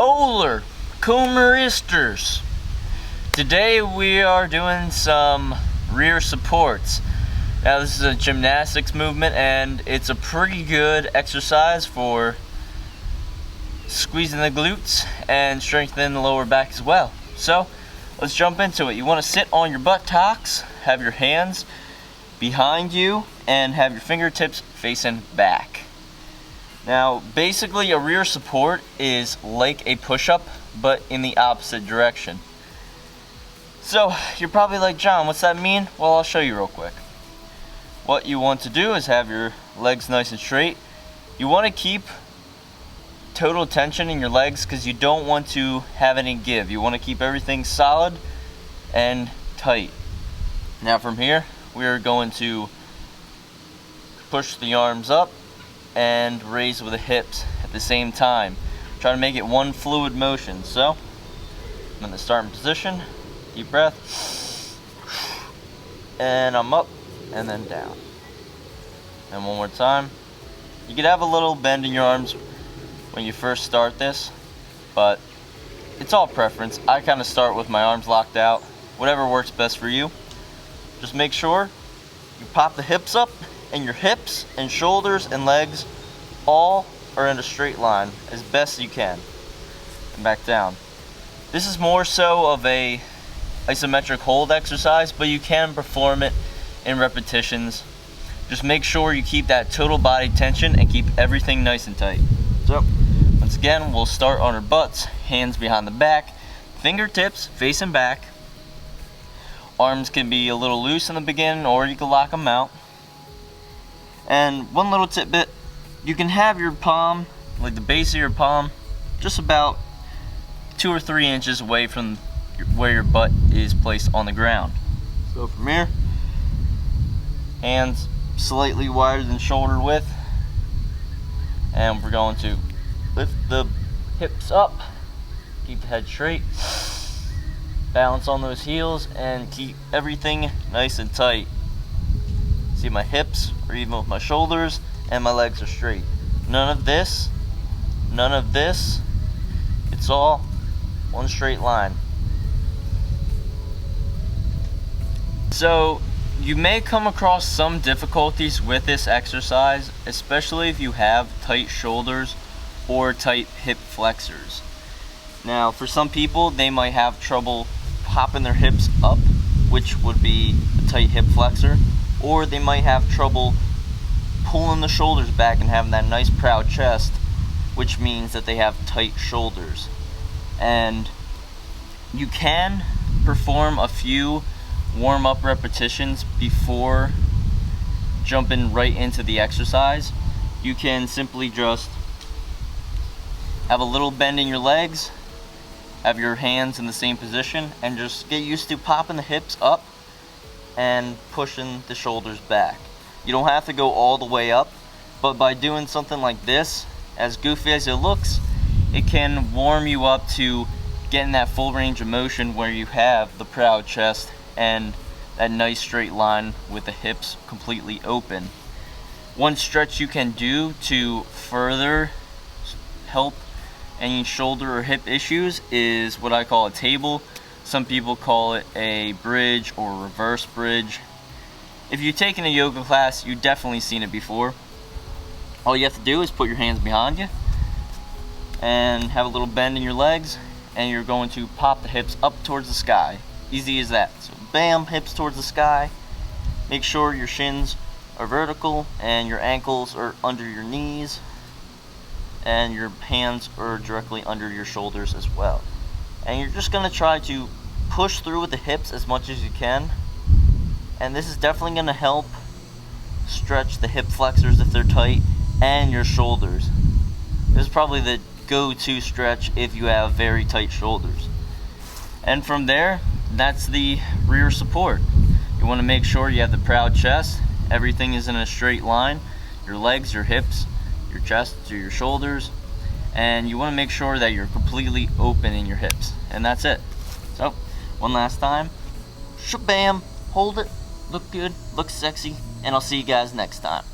Holer, Comeristers. Today we are doing some rear supports. Now this is a gymnastics movement and it's a pretty good exercise for squeezing the glutes and strengthening the lower back as well. So let's jump into it. You want to sit on your buttocks, have your hands behind you, and have your fingertips facing back. Now basically a rear support is like a push-up but in the opposite direction. So you're probably like, John, what's that mean? Well, I'll show you real quick. What you want to do is have your legs nice and straight. You want to keep total tension in your legs because you don't want to have any give. You want to keep everything solid and tight. Now from here we are going to push the arms up and raise with the hips at the same time. Try to make it one fluid motion. So I'm in the starting position, deep breath, and I'm up and then down. And one more time. You could have a little bend in your arms when you first start this, but it's all preference. I kind of start with my arms locked out, whatever works best for you. Just make sure you pop the hips up, and your hips and shoulders and legs all are in a straight line as best you can, and back down. This is more so of a isometric hold exercise, but you can perform it in repetitions. Just make sure you keep that total body tension and keep everything nice and tight. So once again, we'll start on our butts, hands behind the back, fingertips facing back. Arms can be a little loose in the beginning, or you can lock them out. And one little tidbit, you can have your palm, like the base of your palm, just about 2 or 3 inches away from where your butt is placed on the ground. So from here, hands slightly wider than shoulder width, and we're going to lift the hips up, keep the head straight, balance on those heels, and keep everything nice and tight. See, my hips are even with my shoulders and my legs are straight. None of this, none of this. It's all one straight line. So you may come across some difficulties with this exercise, especially if you have tight shoulders or tight hip flexors. Now for some people, they might have trouble popping their hips up, which would be a tight hip flexor, or they might have trouble pulling the shoulders back and having that nice proud chest, which means that they have tight shoulders. And you can perform a few warm-up repetitions before jumping right into the exercise. You can simply just have a little bend in your legs, have your hands in the same position, and just get used to popping the hips up and pushing the shoulders back. You don't have to go all the way up, but by doing something like this, as goofy as it looks, it can warm you up to getting that full range of motion where you have the proud chest and that nice straight line with the hips completely open. One stretch you can do to further help any shoulder or hip issues is what I call a table. Some people call it a bridge or reverse bridge. If you've taken a yoga class, you've definitely seen it before. All you have to do is put your hands behind you and have a little bend in your legs, and you're going to pop the hips up towards the sky. Easy as that. So bam, hips towards the sky. Make sure your shins are vertical and your ankles are under your knees, and your hands are directly under your shoulders as well. And you're just going to try to push through with the hips as much as you can. And this is definitely going to help stretch the hip flexors if they're tight, and your shoulders. This is probably the go-to stretch if you have very tight shoulders. And from there, that's the rear support. You want to make sure you have the proud chest. Everything is in a straight line. Your legs, your hips, your chest to your shoulders. And you want to make sure that you're completely open in your hips. And that's it. So, one last time. Shabam! Hold it. Look good. Look sexy. And I'll see you guys next time.